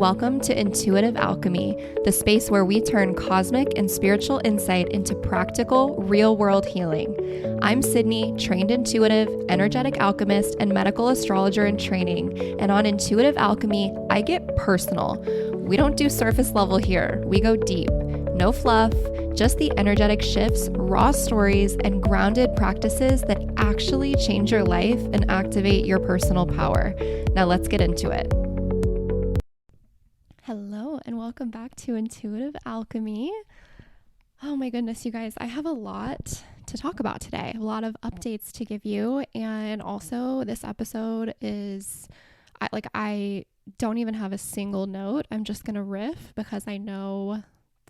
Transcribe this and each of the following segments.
Welcome to Intuitive Alchemy, the space where we turn cosmic and spiritual insight into practical, real-world healing. I'm Sydney, trained intuitive, energetic alchemist, and medical astrologer in training. And on Intuitive Alchemy, I get personal. We don't do surface level here. We go deep. No fluff, just the energetic shifts, raw stories, and grounded practices that actually change your life and activate your personal power. Now let's get into it. Hello and welcome back to Intuitive Alchemy. Oh my goodness, you guys, I have a lot to talk about today, a lot of updates to give you, and also this episode is, I don't even have a single note. I'm just going to riff because I know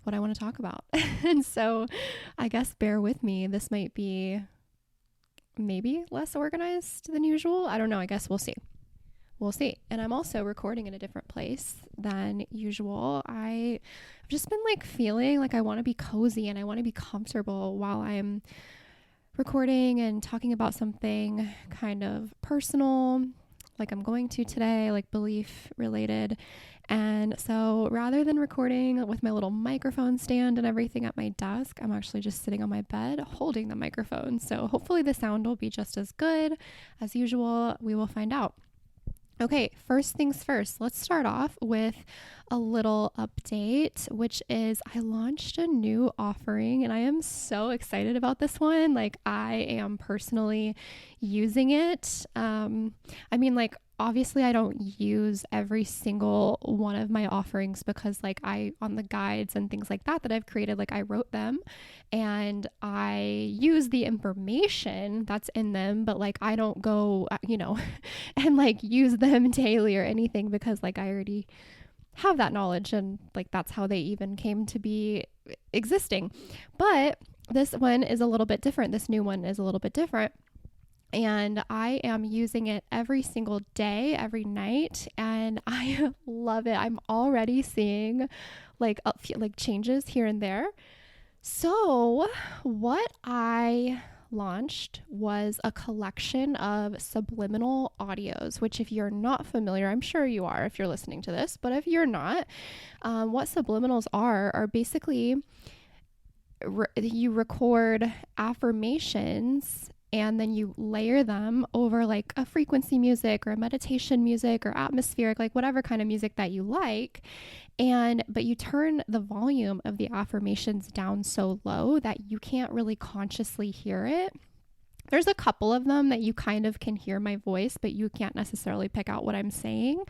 what I want to talk about. And so I guess bear with me. This might be maybe less organized than usual. I don't know. I guess we'll see. We'll see. And I'm also recording in a different place than usual. I've just been feeling like I want to be cozy and I want to be comfortable while I'm recording and talking about something kind of personal, like I'm going to today, like belief related. And so rather than recording with my little microphone stand and everything at my desk, I'm actually just sitting on my bed holding the microphone. So hopefully the sound will be just as good as usual. We will find out. Okay, first things first, let's start off with a little update, which is I launched a new offering and I am so excited about this one. I am personally using it. Obviously I don't use every single one of my offerings because on the guides and things like that I've created, I wrote them and I use the information that's in them, but I don't go, and use them daily or anything because I already have that knowledge and that's how they even came to be existing. But this one is a little bit different. This new one is a little bit different. And I am using it every single day, every night, and I love it. I'm already seeing changes here and there. So what I launched was a collection of subliminal audios, which if you're not familiar, I'm sure you are if you're listening to this, but if you're not, what subliminals are basically you record affirmations and then you layer them over a frequency music or a meditation music or atmospheric, whatever kind of music that you like. But you turn the volume of the affirmations down so low that you can't really consciously hear it. There's a couple of them that you kind of can hear my voice, but you can't necessarily pick out what I'm saying.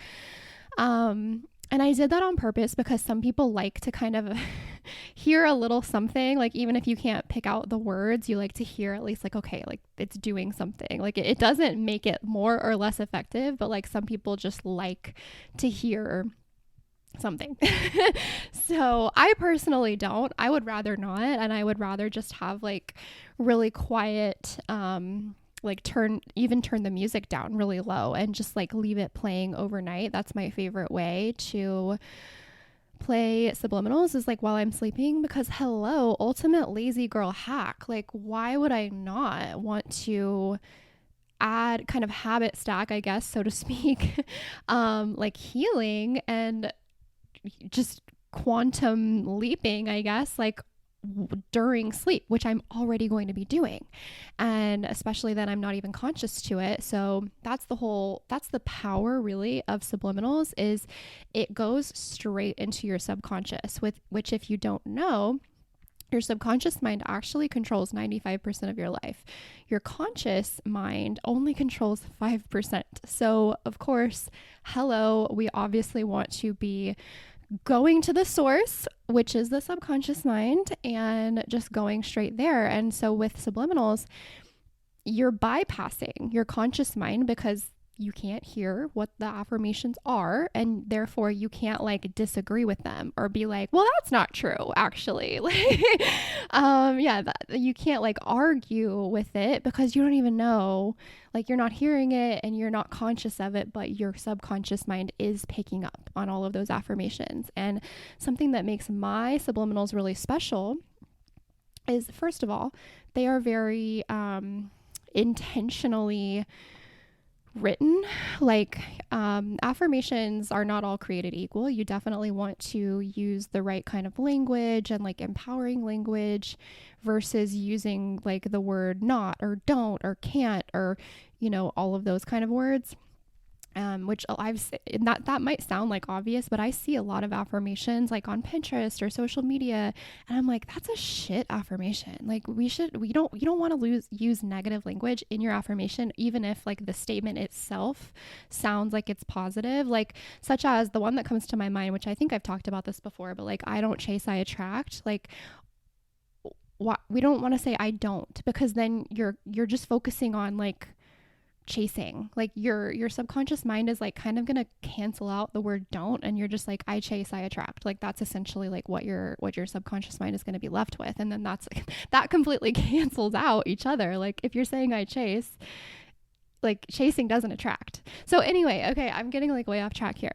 And I did that on purpose because some people like to kind of hear a little something, even if you can't pick out the words, you like to hear at least it's doing something. It doesn't make it more or less effective, but some people just like to hear something. So I personally don't. I would rather not, and I would rather just have really quiet, turn the music down really low and just leave it playing overnight. That's my favorite way to play subliminals is while I'm sleeping, because ultimate lazy girl hack. Why would I not want to add kind of habit stack, I guess, so to speak, healing and just quantum leaping, I guess, during sleep, which I'm already going to be doing. And especially then I'm not even conscious to it. So that's the power really of subliminals, is it goes straight into your subconscious, which if you don't know, your subconscious mind actually controls 95% of your life. Your conscious mind only controls 5%. So of course, we obviously want to be going to the source, which is the subconscious mind, and just going straight there. And so with subliminals, you're bypassing your conscious mind because you can't hear what the affirmations are, and therefore you can't disagree with them or be well, that's not true, actually. You can't argue with it because you don't even know, you're not hearing it and you're not conscious of it, but your subconscious mind is picking up on all of those affirmations. And something that makes my subliminals really special is, first of all, they are very intentionally written. Like, affirmations are not all created equal. You definitely want to use the right kind of language and like empowering language versus using like the word not or don't or can't or, all of those kind of words. Which that might sound like obvious, but I see a lot of affirmations like on Pinterest or social media, and I'm like, that's a shit affirmation. Like you don't want to use negative language in your affirmation, even if like the statement itself sounds like it's positive, like such as the one that comes to my mind, which I think I've talked about this before, but like, I don't chase, I attract. Like, we don't want to say I don't, because then you're just focusing on like chasing. Like your subconscious mind is like kind of gonna cancel out the word don't, and you're just like, I chase, I attract. Like that's essentially like what your subconscious mind is going to be left with, and then that's that completely cancels out each other. Like if you're saying I chase, like chasing doesn't attract. So anyway, okay, I'm getting like way off track here.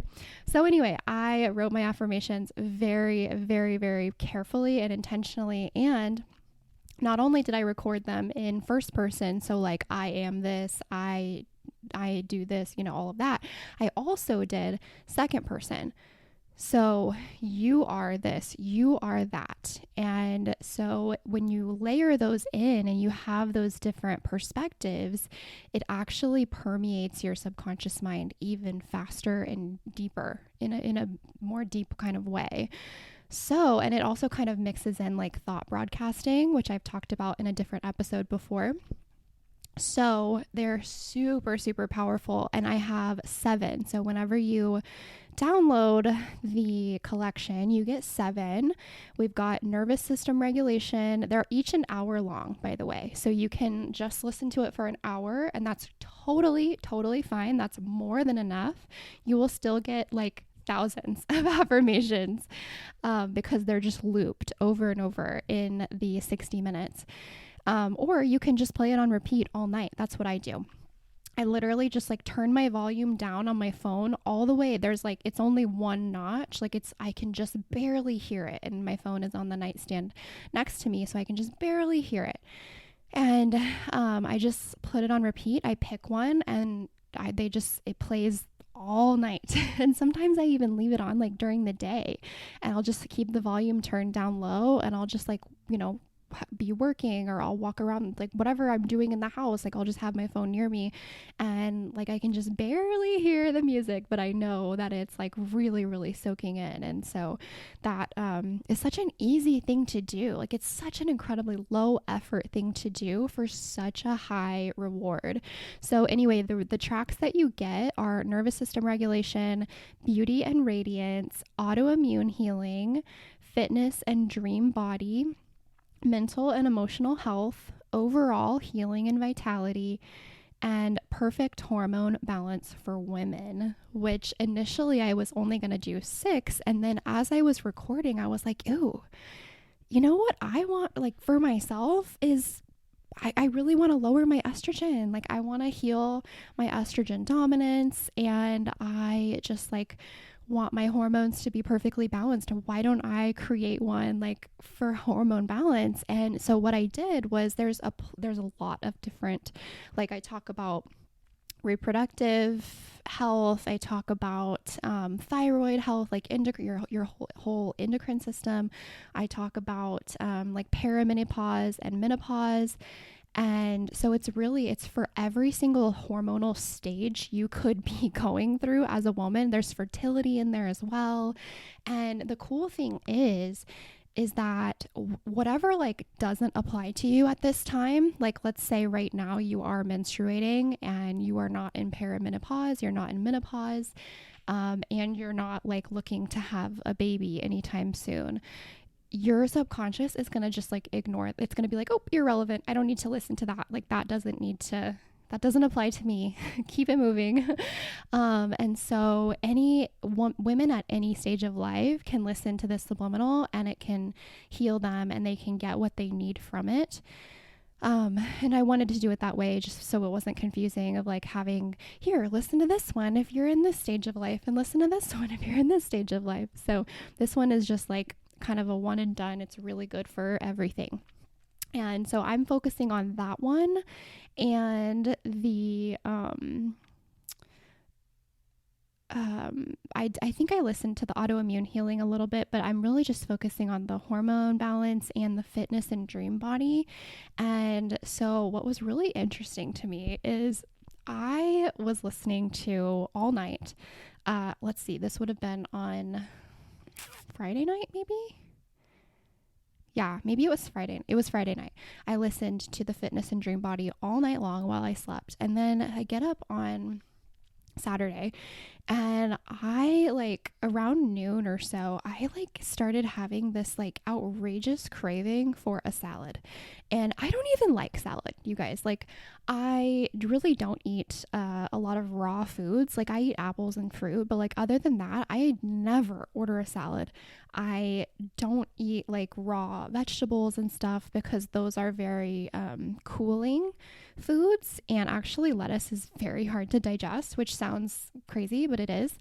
So anyway, I wrote my affirmations very, very, very carefully and intentionally, and not only did I record them in first person, so like I am this, I do this, all of that, I also did second person. So you are this, you are that. And so when you layer those in and you have those different perspectives, it actually permeates your subconscious mind even faster and deeper in a more deep kind of way. So, and it also kind of mixes in like thought broadcasting, which I've talked about in a different episode before. So they're super, super powerful. And I have 7. So whenever you download the collection, you get 7. We've got nervous system regulation. They're each an hour long, by the way. So you can just listen to it for an hour, and that's totally, totally fine. That's more than enough. You will still get like thousands of affirmations because they're just looped over and over in the 60 minutes. Or you can just play it on repeat all night. That's what I do. I literally just like turn my volume down on my phone all the way. There's like, it's only one notch. Like I can just barely hear it. And my phone is on the nightstand next to me, so I can just barely hear it. And I just put it on repeat. I pick one and it plays all night. And sometimes I even leave it on like during the day, and I'll just keep the volume turned down low, and I'll just like, be working, or I'll walk around, like whatever I'm doing in the house, like I'll just have my phone near me, and like I can just barely hear the music, but I know that it's like really, really soaking in. And so that is such an easy thing to do. Like it's such an incredibly low effort thing to do for such a high reward. So anyway, the tracks that you get are nervous system regulation, beauty and radiance, autoimmune healing, fitness and dream body, mental and emotional health, overall healing and vitality, and perfect hormone balance for women, which initially I was only going to do 6. And then as I was recording, I was like, ooh, you know what I want, like for myself is I really want to lower my estrogen. Like I want to heal my estrogen dominance, and I just like want my hormones to be perfectly balanced. Why don't I create one like for hormone balance? And so what I did was there's a lot of different, like I talk about reproductive health, I talk about thyroid health, like your whole endocrine system. I talk about like perimenopause and menopause. And so it's for every single hormonal stage you could be going through as a woman. There's fertility in there as well. And the cool thing is that whatever like doesn't apply to you at this time, like let's say right now you are menstruating and you are not in perimenopause, you're not in menopause, and you're not like looking to have a baby anytime soon, your subconscious is going to just like ignore it. It's going to be like, oh, irrelevant. I don't need to listen to that. Like that doesn't apply to me. Keep it moving. And so women at any stage of life can listen to this subliminal, and it can heal them, and they can get what they need from it. And I wanted to do it that way just so it wasn't confusing of like having, here, listen to this one if you're in this stage of life, and listen to this one if you're in this stage of life. So this one is just like kind of a one and done. It's really good for everything. And so I'm focusing on that one, and the I think I listened to the autoimmune healing a little bit, but I'm really just focusing on the hormone balance and the fitness and dream body. And so what was really interesting to me is I was listening to all night. Let's see, this would have been on Friday night, maybe? Yeah, maybe it was Friday. It was Friday night. I listened to the fitness and dream body all night long while I slept. And then I get up on Saturday and I like around noon or so, I like started having this like outrageous craving for a salad. And I don't even like salad, you guys. Like, I really don't eat a lot of raw foods. Like, I eat apples and fruit, but like, other than that, I never order a salad. I don't eat like raw vegetables and stuff because those are very cooling foods. And actually, lettuce is very hard to digest, which sounds crazy, but it is.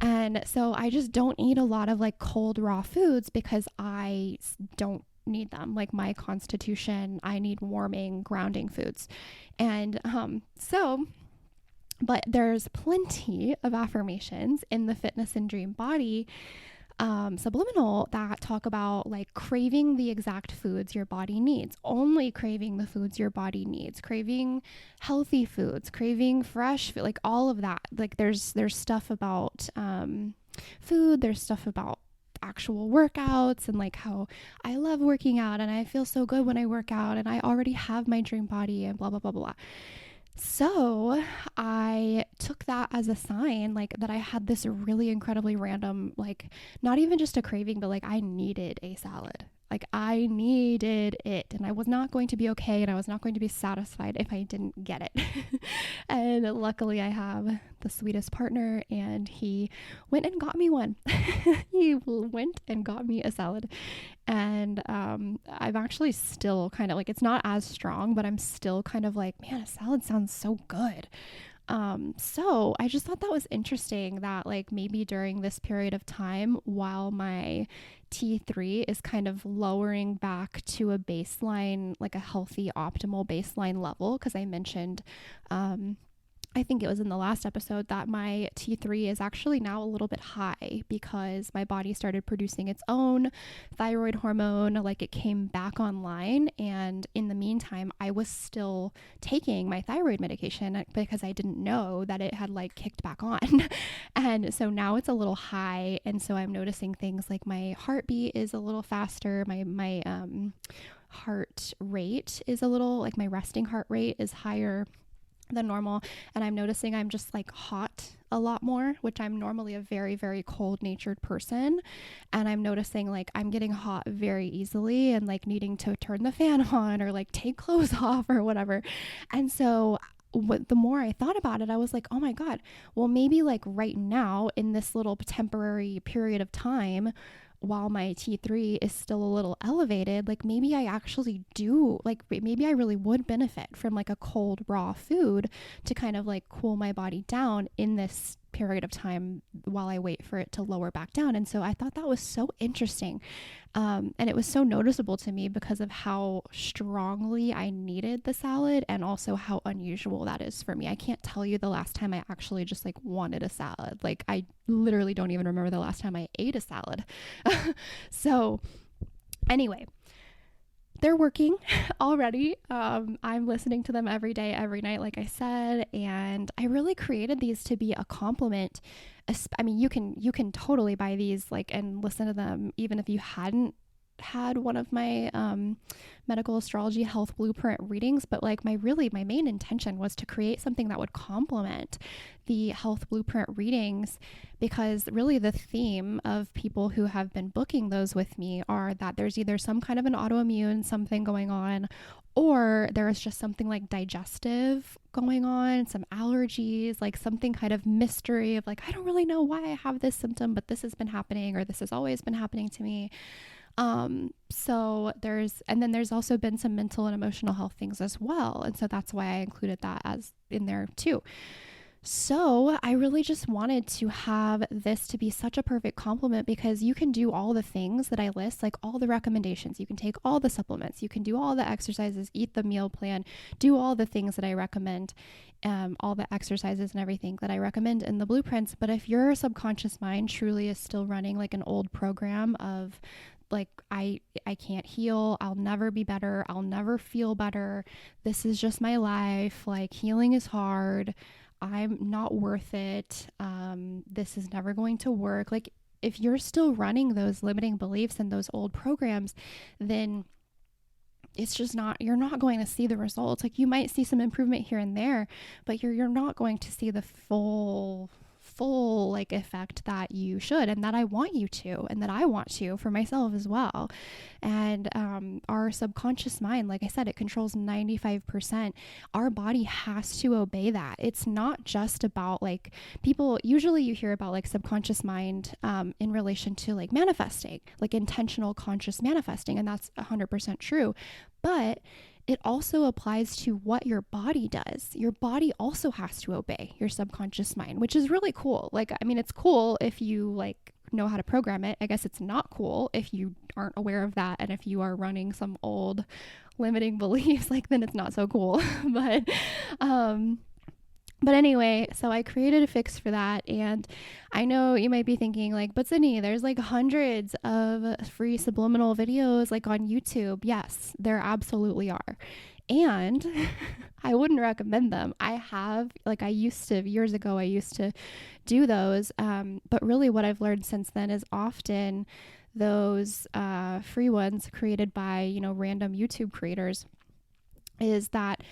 And so I just don't eat a lot of like cold raw foods because I don't need them. Like, my constitution, I need warming, grounding foods. And but there's plenty of affirmations in the fitness and dream body subliminal that talk about like craving the exact foods your body needs, only craving the foods your body needs, craving healthy foods, craving fresh food, like all of that. Like, there's stuff about food, there's stuff about actual workouts and like how I love working out and I feel so good when I work out and I already have my dream body and blah blah blah blah blah. So I took that as a sign, like, that I had this really incredibly random, like, not even just a craving, but like I needed a salad. Like, I needed it, and I was not going to be okay, and I was not going to be satisfied if I didn't get it. And luckily I have the sweetest partner, and he went and got me one. He went and got me a salad. And I'm actually still kind of like, it's not as strong, but I'm still kind of like, man, a salad sounds so good. So I just thought that was interesting that like maybe during this period of time while my T3 is kind of lowering back to a baseline, like a healthy, optimal baseline level, because I mentioned, I think it was in the last episode that my T3 is actually now a little bit high because my body started producing its own thyroid hormone, like it came back online. And in the meantime, I was still taking my thyroid medication because I didn't know that it had like kicked back on. And so now it's a little high. And so I'm noticing things like my heartbeat is a little faster. My heart rate is a little, like my resting heart rate is higher than normal, and I'm noticing I'm just like hot a lot more, which I'm normally a very, very cold natured person, and I'm noticing like I'm getting hot very easily and like needing to turn the fan on or like take clothes off or whatever. And so the more I thought about it, I was like, oh my God, well, maybe like right now in this little temporary period of time, while my T3 is still a little elevated, like maybe I actually do, like maybe I really would benefit from like a cold raw food to kind of like cool my body down in this period of time while I wait for it to lower back down. And so I thought that was so interesting. And it was so noticeable to me because of how strongly I needed the salad and also how unusual that is for me. I can't tell you the last time I actually just like wanted a salad. Like, I literally don't even remember the last time I ate a salad. So anyway, they're working already. I'm listening to them every day, every night, like I said, and I really created these to be a complement. I mean, you can totally buy these like and listen to them even if you hadn't had one of my medical astrology health blueprint readings, but like my main intention was to create something that would complement the health blueprint readings, because really the theme of people who have been booking those with me are that there's either some kind of an autoimmune something going on, or there is just something like digestive going on, some allergies, like something kind of mystery of like, I don't really know why I have this symptom, but this has been happening, or this has always been happening to me. So there's also been some mental and emotional health things as well. And so that's why I included that as in there too. So I really just wanted to have this to be such a perfect complement because you can do all the things that I list, like all the recommendations. You can take all the supplements, you can do all the exercises, eat the meal plan, do all the things that I recommend, all the exercises and everything that I recommend in the blueprints. But if your subconscious mind truly is still running like an old program of like I can't heal, I'll never be better, I'll never feel better, this is just my life, like healing is hard, I'm not worth it. This is never going to work. Like, if you're still running those limiting beliefs and those old programs, then it's just not, you're not going to see the results. Like, you might see some improvement here and there, but you're not going to see the full like effect that you should, and that I want you to, and that I want to for myself as well. And our subconscious mind, like I said, it controls 95%. Our body has to obey that. It's not just about like, people usually, you hear about like subconscious mind in relation to like manifesting, like intentional conscious manifesting, and that's 100% true. But it also applies to what your body does. Your body also has to obey your subconscious mind, which is really cool. Like, I mean, it's cool if you like know how to program it. I guess it's not cool if you aren't aware of that, and if you are running some old limiting beliefs, like then it's not so cool. but um but anyway, so I created a fix for that. And I know you might be thinking like, but Sydney, there's like hundreds of free subliminal videos like on YouTube. Yes, there absolutely are. And I wouldn't recommend them. I have, like I used to, years ago, I used to do those. But really what I've learned since then is often those free ones created by, you know, random YouTube creators, is that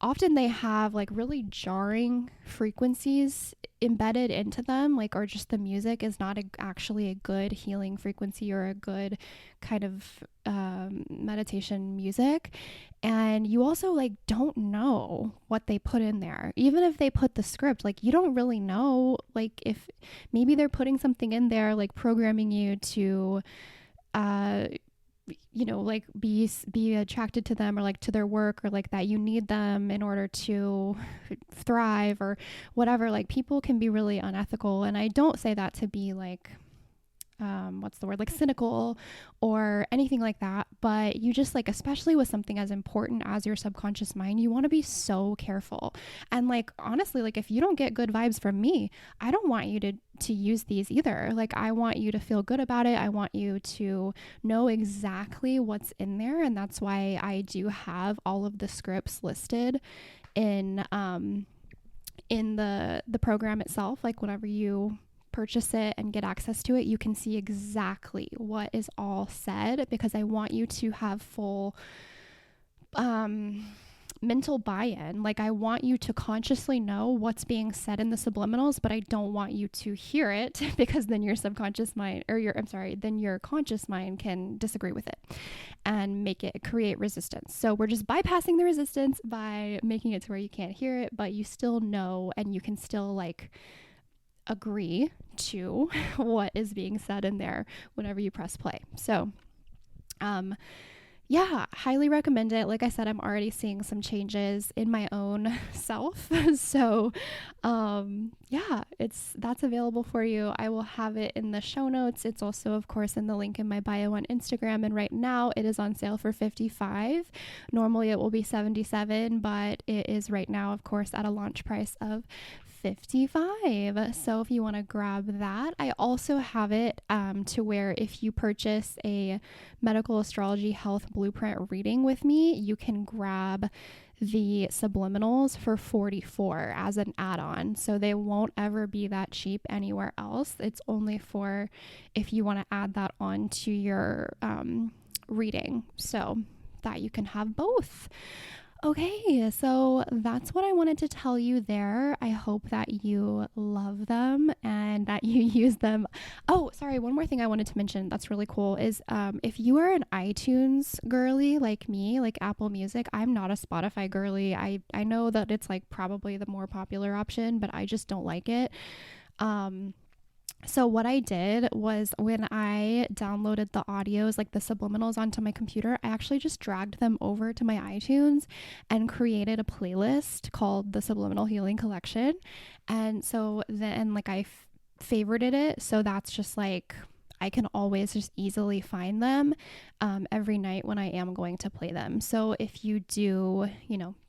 often they have like really jarring frequencies embedded into them, like, or just the music is not actually a good healing frequency or a good kind of meditation music. And you also like don't know what they put in there. Even if they put the script, like you don't really know, like if maybe they're putting something in there, like programming you to you know, like be attracted to them, or like to their work, or like that you need them in order to thrive or whatever. Like, people can be really unethical, and I don't say that to be like what's the word, like cynical or anything like that, but you just like, especially with something as important as your subconscious mind, you want to be so careful. And like, honestly, like if you don't get good vibes from me, I don't want you to use these either. Like, I want you to feel good about it. I want you to know exactly what's in there, and that's why I do have all of the scripts listed in the program itself. Like, whenever you purchase it and get access to it, you can see exactly what is all said, because I want you to have full mental buy-in. Like, I want you to consciously know what's being said in the subliminals, but I don't want you to hear it, because then your subconscious mind, or then your conscious mind can disagree with it and create resistance. So we're just bypassing the resistance by making it to where you can't hear it, but you still know, and you can still like agree to what is being said in there whenever you press play. So yeah, highly recommend it. Like I said, I'm already seeing some changes in my own self. So yeah, that's available for you. I will have it in the show notes. It's also, of course, in the link in my bio on Instagram, and right now it is on sale for $55. Normally it will be $77, but it is right now, of course, at a launch price of $55. So if you want to grab that, I also have it to where if you purchase a medical astrology health blueprint reading with me, you can grab the subliminals for $44 as an add-on. So they won't ever be that cheap anywhere else. It's only for if you want to add that on to your reading, so that you can have both. Okay, so that's what I wanted to tell you there. I hope that you love them and that you use them. Oh, sorry, one more thing I wanted to mention that's really cool is if you are an iTunes girly like me, like Apple Music, I'm not a Spotify girly. I know that it's like probably the more popular option, but I just don't like it. So what I did was when I downloaded the audios, like the subliminals, onto my computer, I actually just dragged them over to my iTunes and created a playlist called the Subliminal Healing Collection. And so then like favorited it. So that's just like I can always just easily find them every night when I am going to play them. So if you do,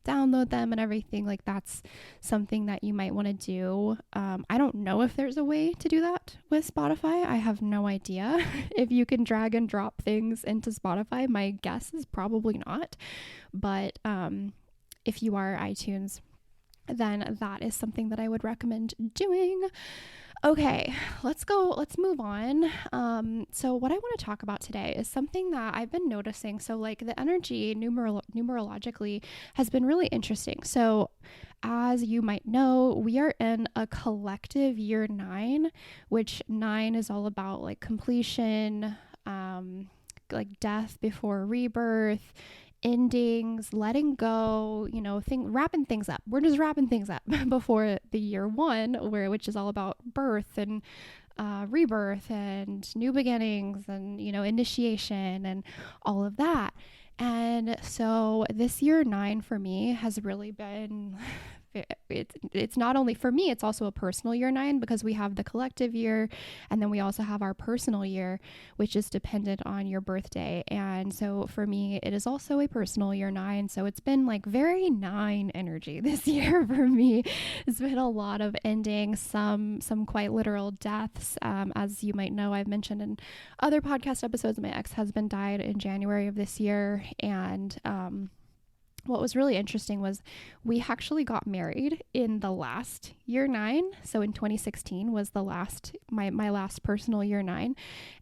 download them and everything, like that's something that you might want to do. I don't know if there's a way to do that with Spotify. I have no idea if you can drag and drop things into Spotify. My guess is probably not. But if you are iTunes, then that is something that I would recommend doing. Okay, let's move on. So what I want to talk about today is something that I've been noticing. So like the energy numerologically has been really interesting. So as you might know, we are in a collective year 9, which 9 is all about like completion, like death before rebirth, endings, letting go, wrapping things up. We're just wrapping things up before the year 1, which is all about birth and rebirth and new beginnings and, initiation and all of that. And so this year 9 for me has really been it's not only for me, it's also a personal year 9 because we have the collective year and then we also have our personal year, which is dependent on your birthday. And so for me, it is also a personal year 9. So it's been like very 9 energy this year for me. It's been a lot of endings, some quite literal deaths. As you might know, I've mentioned in other podcast episodes, my ex-husband died in January of this year. And what was really interesting was we actually got married in the last year 9. So in 2016 was the last, my last personal year 9.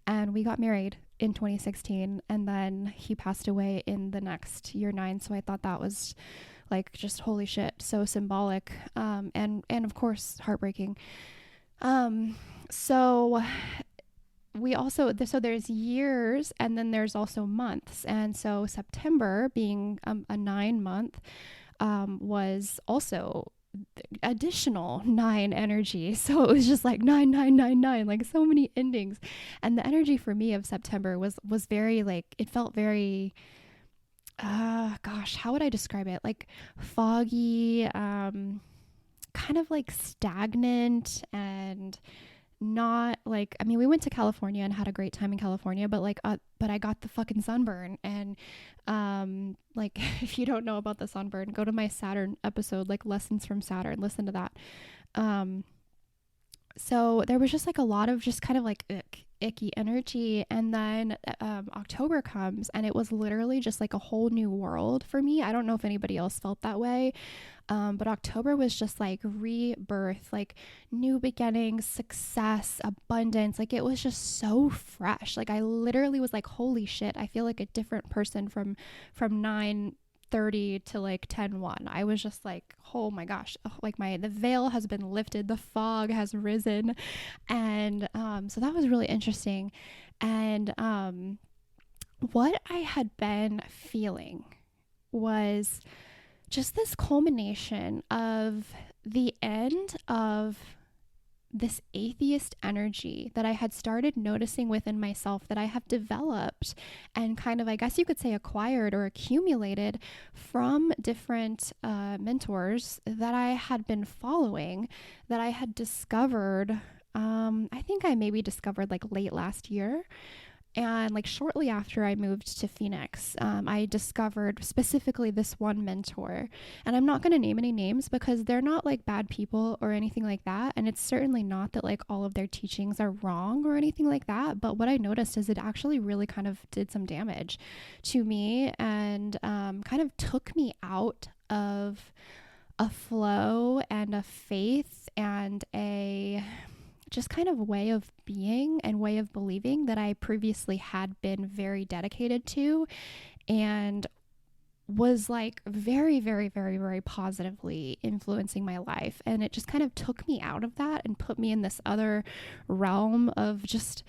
And we got married in 2016 and then he passed away in the next year 9. So I thought that was like just holy shit, so symbolic, and of course heartbreaking. So we also, so there's years and then there's also months. And so September being a 9 month was also additional 9 energy. So it was just like 9, like so many endings. And the energy for me of September was very like, it felt very, gosh, how would I describe it? Like foggy, kind of like stagnant and not like, I mean, we went to California and had a great time in California, but like, but I got the fucking sunburn. And, like, if you don't know about the sunburn, go to my Saturn episode, like Lessons from Saturn, listen to that. So there was just like a lot of just kind of like icky energy. And then October comes and it was literally just like a whole new world for me. I don't know if anybody else felt that way. But October was just like rebirth, like new beginnings, success, abundance. Like it was just so fresh. Like I literally was like, holy shit, I feel like a different person from 9:30 to like 10:01. I was just like, oh my gosh, like the veil has been lifted, the fog has risen. And so that was really interesting. And what I had been feeling was just this culmination of the end of this atheist energy that I had started noticing within myself, that I have developed and kind of, I guess you could say, acquired or accumulated from different mentors that I had been following, that I had discovered. I think I maybe discovered like late last year. And like shortly after I moved to Phoenix, I discovered specifically this one mentor. And I'm not going to name any names because they're not like bad people or anything like that. And it's certainly not that like all of their teachings are wrong or anything like that. But what I noticed is it actually really kind of did some damage to me and kind of took me out of a flow and a faith and a just kind of way of being and way of believing that I previously had been very dedicated to and was like very, very, very, very positively influencing my life. And it just kind of took me out of that and put me in this other realm of just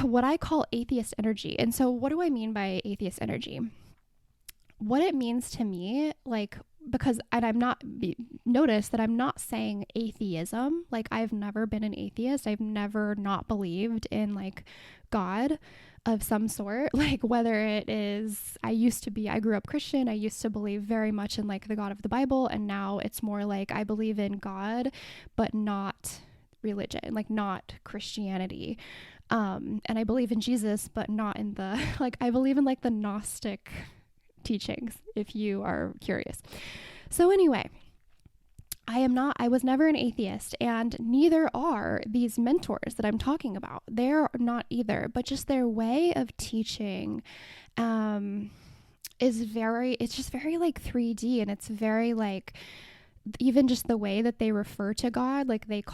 what I call atheist energy. And so what do I mean by atheist energy? What it means to me, like because, and notice that I'm not saying atheism. Like, I've never been an atheist. I've never not believed in like God of some sort. Like, whether it is, I grew up Christian. I used to believe very much in like the God of the Bible. And now it's more like I believe in God, but not religion, like not Christianity. And I believe in Jesus, but not in the, like, I believe in like the Gnostic teachings, if you are curious. So anyway, I was never an atheist, and neither are these mentors that I'm talking about. They're not either, but just their way of teaching it's just very like 3D, and it's very like, even just the way that they refer to God, like they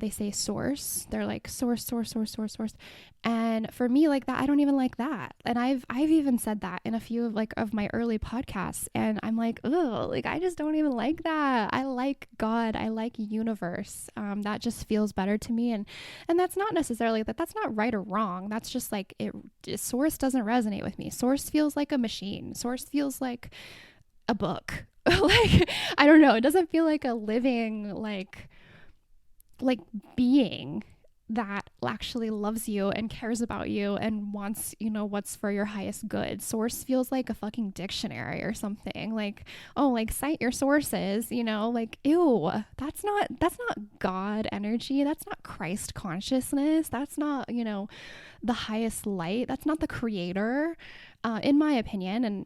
say source. They're like source, source, source, source, source. And for me, like that, I don't even like that. And I've even said that in a few of my early podcasts. And I'm like, oh, like I just don't even like that. I like God. I like universe. That just feels better to me. And that's not necessarily that's not right or wrong. That's just like source doesn't resonate with me. Source feels like a machine. Source feels like a book. Like, I don't know. It doesn't feel like a living, like being that actually loves you and cares about you and wants, what's for your highest good. Source feels like a fucking dictionary or something. Like, oh, like cite your sources, like, ew, that's not God energy. That's not Christ consciousness. That's not, the highest light. That's not the creator, in my opinion. And,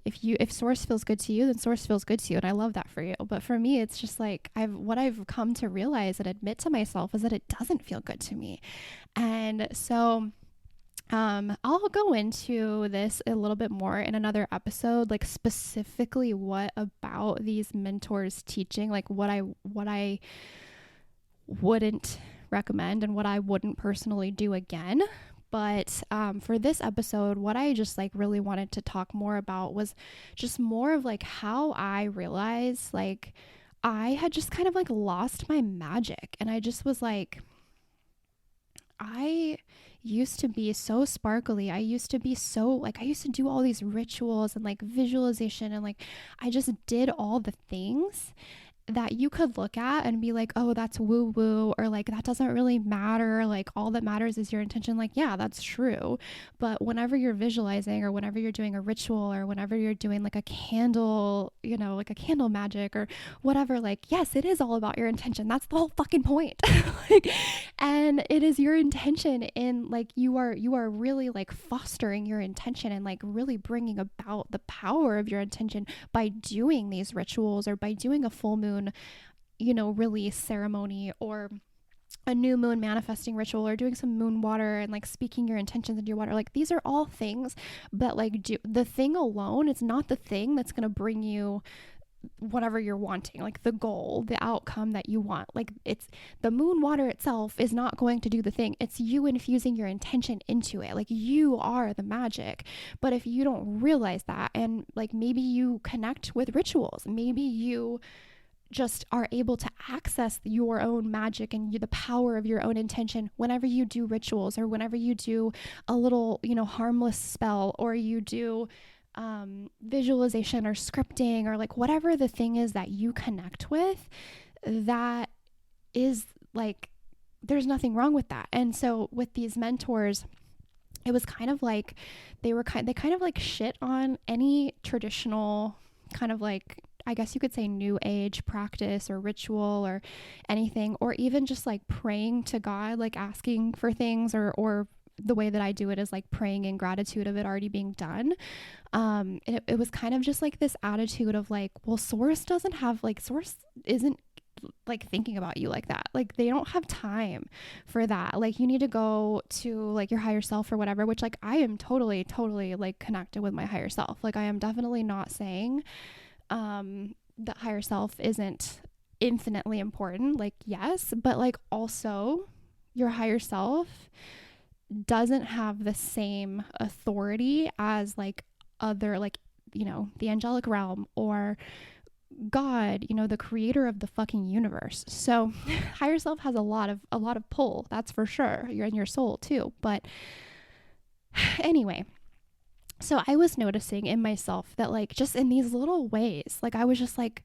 if source feels good to you, then source feels good to you. And I love that for you. But for me, it's just like, what I've come to realize and admit to myself is that it doesn't feel good to me. And so, I'll go into this a little bit more in another episode, like specifically what about these mentors teaching, like what I wouldn't recommend and what I wouldn't personally do again. But for this episode, what I just like really wanted to talk more about was just more of like how I realized like I had just kind of like lost my magic. And I just was like, I used to be so sparkly. I used to be so like, I used to do all these rituals and like visualization, and like I just did all the things that you could look at and be like, oh, that's woo woo, or like that doesn't really matter, like all that matters is your intention. Like, yeah, that's true. But whenever you're visualizing, or whenever you're doing a ritual, or whenever you're doing like a candle, like a candle magic or whatever, like, yes, it is all about your intention. That's the whole fucking point. Like, and it is your intention, in like you are really like fostering your intention and like really bringing about the power of your intention by doing these rituals, or by doing a full moon release ceremony, or a new moon manifesting ritual, or doing some moon water and like speaking your intentions into your water. Like, these are all things, but like the thing alone, it's not the thing that's going to bring you whatever you're wanting, like the goal, the outcome that you want. Like, it's the moon water itself is not going to do the thing. It's you infusing your intention into it. Like, you are the magic. But if you don't realize that, and like maybe you connect with rituals, maybe you just are able to access your own magic and the power of your own intention whenever you do rituals, or whenever you do a little, harmless spell, or you do visualization or scripting, or like whatever the thing is that you connect with, that is like, there's nothing wrong with that. And so with these mentors, it was kind of like they kind of like shit on any traditional kind of like, I guess you could say, new age practice or ritual or anything, or even just like praying to God, like asking for things, or the way that I do it is like praying in gratitude of it already being done. It was kind of just like this attitude of like, well, source isn't like thinking about you like that. Like, they don't have time for that. Like, you need to go to like your higher self or whatever, which like I am totally like connected with my higher self. Like, I am definitely not saying that higher self isn't infinitely important. Like, yes, but like also your higher self doesn't have the same authority as like other, like, the angelic realm or God, the creator of the fucking universe. So higher self has a lot of pull, that's for sure. You're in your soul too. But anyway, So I was noticing in myself that like just in these little ways, like I was just like,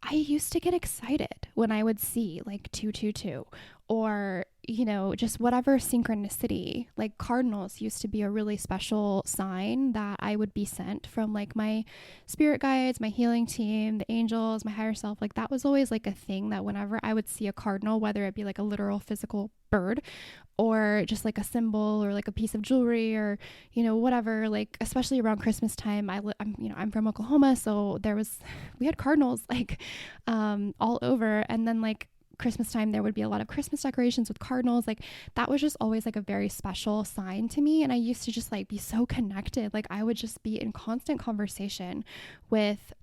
I used to get excited when I would see like 222 or, you know, just whatever synchronicity. Like cardinals used to be a really special sign that I would be sent from like my spirit guides, my healing team, the angels, my higher self. Like that was always like a thing that whenever I would see a cardinal, whether it be like a literal physical bird or just like a symbol or like a piece of jewelry or, you know, whatever, like especially around Christmas time, I'm from Oklahoma, so we had cardinals like all over. And then like Christmas time, there would be a lot of Christmas decorations with cardinals. Like that was just always like a very special sign to me. And I used to just like be so connected. Like I would just be in constant conversation with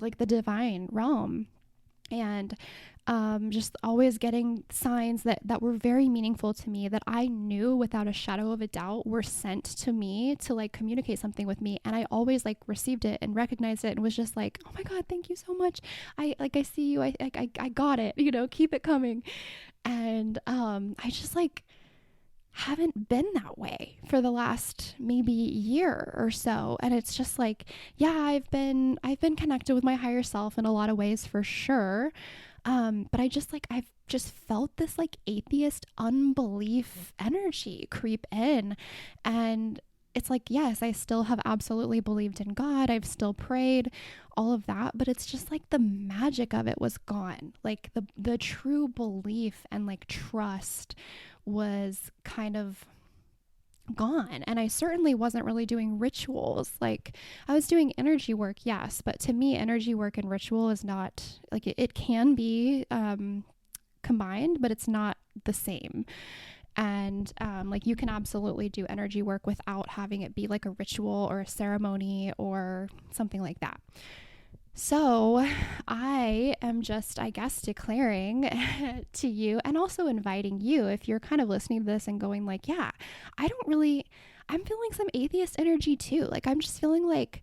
like the divine realm, and just always getting signs that were very meaningful to me, that I knew without a shadow of a doubt were sent to me to like communicate something with me. And I always like received it and recognized it and was just like, oh my God, thank you so much. I see you. I got it, you know, keep it coming. And I just like haven't been that way for the last maybe year or so. And it's just like, yeah, I've been connected with my higher self in a lot of ways for sure. But I've just felt this like atheist unbelief energy creep in. And it's like, yes, I still have absolutely believed in God. I've still prayed, all of that, but it's just like the magic of it was gone. Like the true belief and like trust was kind of gone. And I certainly wasn't really doing rituals. Like I was doing energy work, yes, but to me energy work and ritual is not like it can be combined, but it's not the same. And like you can absolutely do energy work without having it be like a ritual or a ceremony or something like that. So I am just, I guess, declaring to you and also inviting you, if you're kind of listening to this and going like, yeah, I'm feeling some atheist energy too. Like I'm just feeling like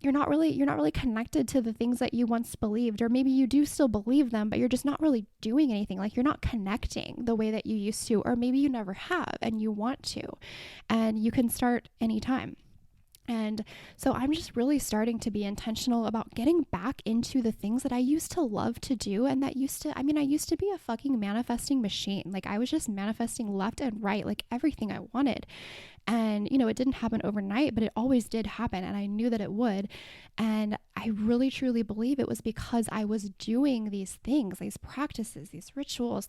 you're not really connected to the things that you once believed, or maybe you do still believe them, but you're just not really doing anything. Like you're not connecting the way that you used to, or maybe you never have and you want to, and you can start anytime. And so I'm just really starting to be intentional about getting back into the things that I used to love to do. And that I used to be a fucking manifesting machine. Like I was just manifesting left and right, like everything I wanted. And, you know, it didn't happen overnight, but it always did happen. And I knew that it would. And I really, truly believe it was because I was doing these things, these practices, these rituals,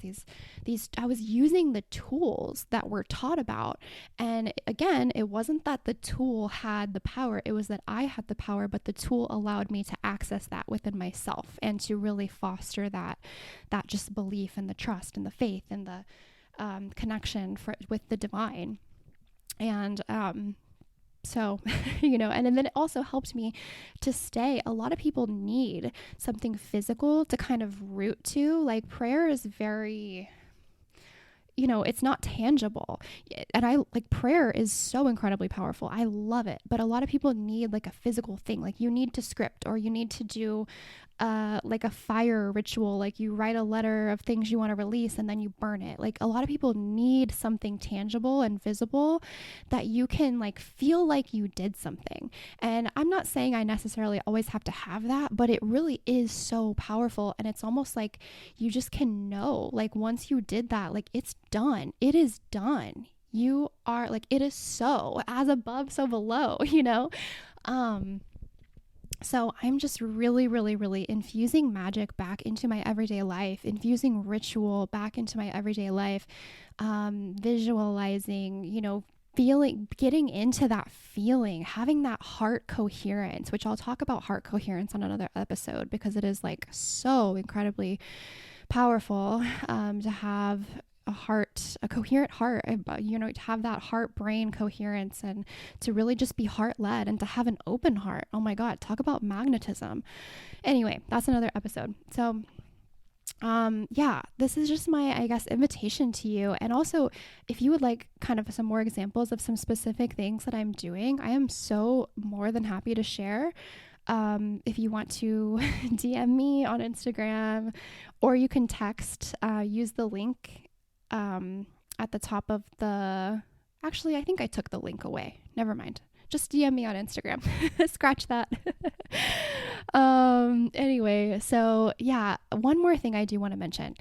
I was using the tools that were taught about. And again, it wasn't that the tool had the power. It was that I had the power, but the tool allowed me to access that within myself and to really foster that just belief and the trust and the faith and the connection with the divine. And so, you know, and then it also helped me to stay. A lot of people need something physical to kind of root to. Like prayer is very, you know, it's not tangible. And prayer is so incredibly powerful. I love it. But a lot of people need like a physical thing. Like you need to script, or you need to do like a fire ritual. Like you write a letter of things you want to release and then you burn it. Like a lot of people need something tangible and visible that you can like feel like you did something. And I'm not saying I necessarily always have to have that, but it really is so powerful. And it's almost like you just can know, like once you did that, like it's done. It is done. You are like, it is so, as above, so below, you know? So I'm just really, really, really infusing magic back into my everyday life, infusing ritual back into my everyday life, visualizing, you know, feeling, getting into that feeling, having that heart coherence, which I'll talk about heart coherence on another episode, because it is like so incredibly powerful to have a coherent heart, you know, to have that heart brain coherence and to really just be heart led and to have an open heart. Oh my God, talk about magnetism. Anyway, that's another episode. So yeah, this is just my, I guess, invitation to you. And also, if you would like kind of some more examples of some specific things that I'm doing, I am so more than happy to share. If you want to DM me on Instagram, or you can text, use the link at the top of the Actually, I think I took the link away. Never mind. Just DM me on Instagram. Scratch that. Anyway, so yeah, one more thing I do want to mention.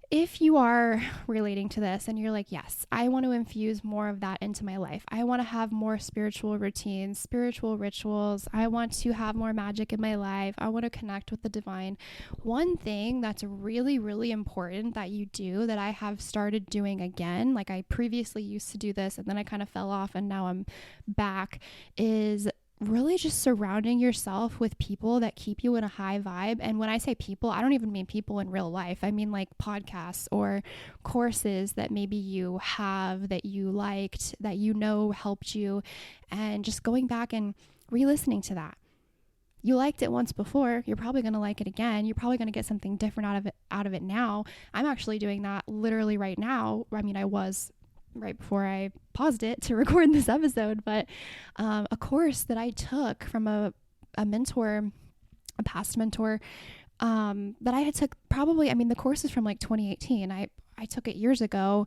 If you are relating to this and you're like, yes, I want to infuse more of that into my life. I want to have more spiritual routines, spiritual rituals. I want to have more magic in my life. I want to connect with the divine. One thing that's really, really important that you do that I have started doing again, like I previously used to do this and then I kind of fell off and now I'm back, is really just surrounding yourself with people that keep you in a high vibe. And when I say people, I don't even mean people in real life. I mean like podcasts or courses that maybe you have that you liked, that you know helped you, and just going back and re-listening to that. You liked it once before, you're probably going to like it again. You're probably going to get something different out of it now. I'm actually doing that literally right now. I mean, I was right before I paused it to record this episode, but a course that I took from a mentor, a past mentor, that I had took probably, I mean, the course is from like 2018. I took it years ago,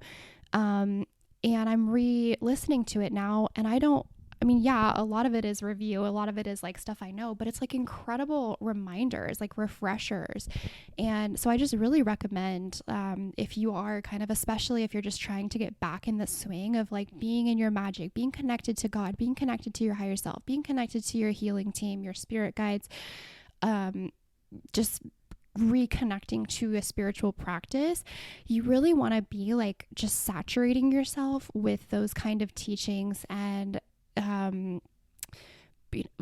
and I'm re-listening to it now, and yeah, a lot of it is review, a lot of it is like stuff I know, but it's like incredible reminders, like refreshers. And so I just really recommend, if you are kind of, especially if you're just trying to get back in the swing of like being in your magic, being connected to God, being connected to your higher self, being connected to your healing team, your spirit guides, just reconnecting to a spiritual practice, you really want to be like just saturating yourself with those kind of teachings and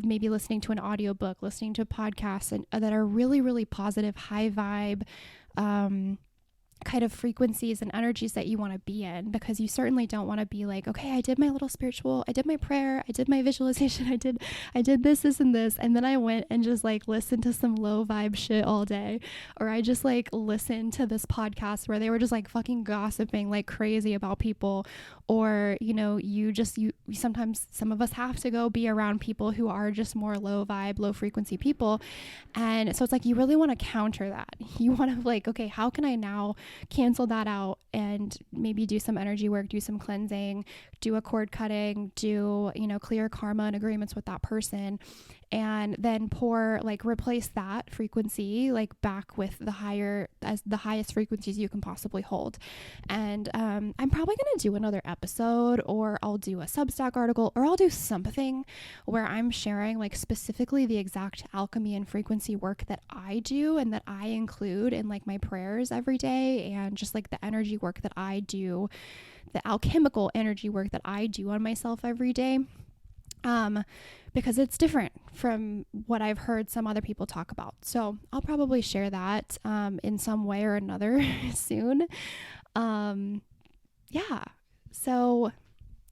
maybe listening to an audiobook, listening to podcasts and that are really, really positive, high vibe, kind of frequencies and energies that you want to be in, because you certainly don't want to be like, okay, I did my little spiritual, I did my prayer, I did my visualization, I did this, and this, and then I went and just like listened to some low vibe shit all day, or I just like listened to this podcast where they were just like fucking gossiping like crazy about people, or you sometimes, some of us have to go be around people who are just more low vibe, low frequency people, and so it's like you really want to counter that. You want to like, okay, how can I now cancel that out and maybe do some energy work, do some cleansing, do a cord cutting, do, clear karma and agreements with that person, and then replace that frequency like back with the highest frequencies you can possibly hold. And I'm probably going to do another episode, or I'll do a Substack article, or I'll do something where I'm sharing like specifically the exact alchemy and frequency work that I do and that I include in like my prayers every day, and just like the energy work that I do, the alchemical energy work that I do on myself every day. Because it's different from what I've heard some other people talk about. So I'll probably share that in some way or another soon. Yeah. So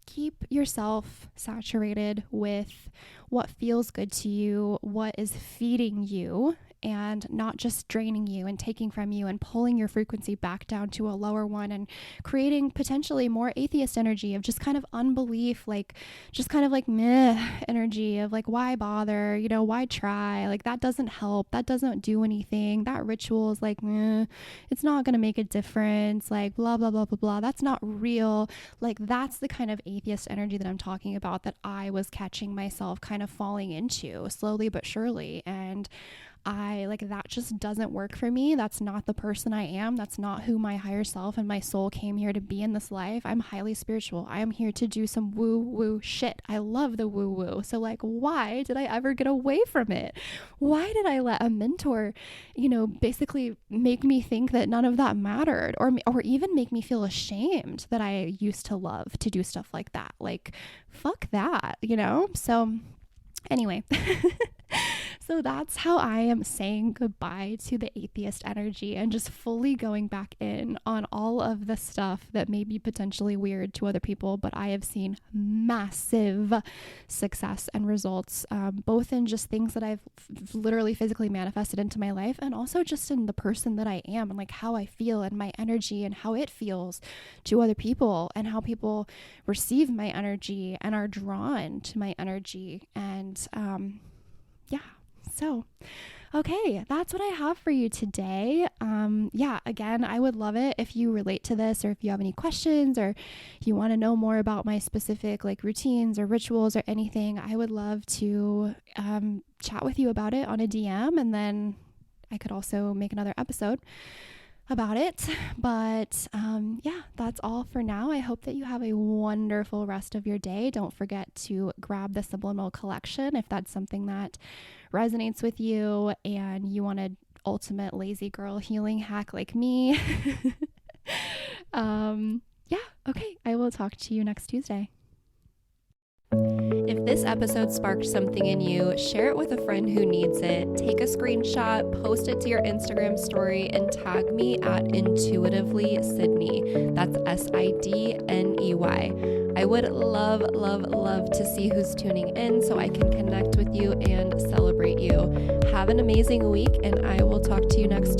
keep yourself saturated with what feels good to you, what is feeding you, and not just draining you and taking from you and pulling your frequency back down to a lower one and creating potentially more atheist energy of just kind of unbelief, like just kind of like meh energy of like, why bother, why try, like that doesn't help, that doesn't do anything, that ritual is like meh, it's not going to make a difference, like blah blah blah blah blah, that's not real. Like that's the kind of atheist energy that I'm talking about, that I was catching myself kind of falling into slowly but surely. And that just doesn't work for me. That's not the person I am. That's not who my higher self and my soul came here to be in this life. I'm highly spiritual. I am here to do some woo woo shit. I love the woo woo. So like, why did I ever get away from it? Why did I let a mentor, basically make me think that none of that mattered, or even make me feel ashamed that I used to love to do stuff like that? Like, fuck that, So anyway, so that's how I am saying goodbye to the atheist energy and just fully going back in on all of the stuff that may be potentially weird to other people, but I have seen massive success and results, both in just things that I've literally physically manifested into my life, and also just in the person that I am and like how I feel and my energy and how it feels to other people, and how people receive my energy and are drawn to my energy. And yeah. So, okay, that's what I have for you today. Again, I would love it if you relate to this, or if you have any questions, or you want to know more about my specific like routines or rituals or anything. I would love to chat with you about it on a DM, and then I could also make another episode about it. But that's all for now. I hope that you have a wonderful rest of your day. Don't forget to grab the Subliminal collection if that's something that resonates with you and you want an ultimate lazy girl healing hack like me. Okay, I will talk to you next Tuesday. If this episode sparked something in you, share it with a friend who needs it. Take a screenshot, post it to your Instagram story, and tag me at Intuitively Sydney. That's SIDNEY. I would love, love, love to see who's tuning in so I can connect with you and celebrate you. Have an amazing week, and I will talk to you next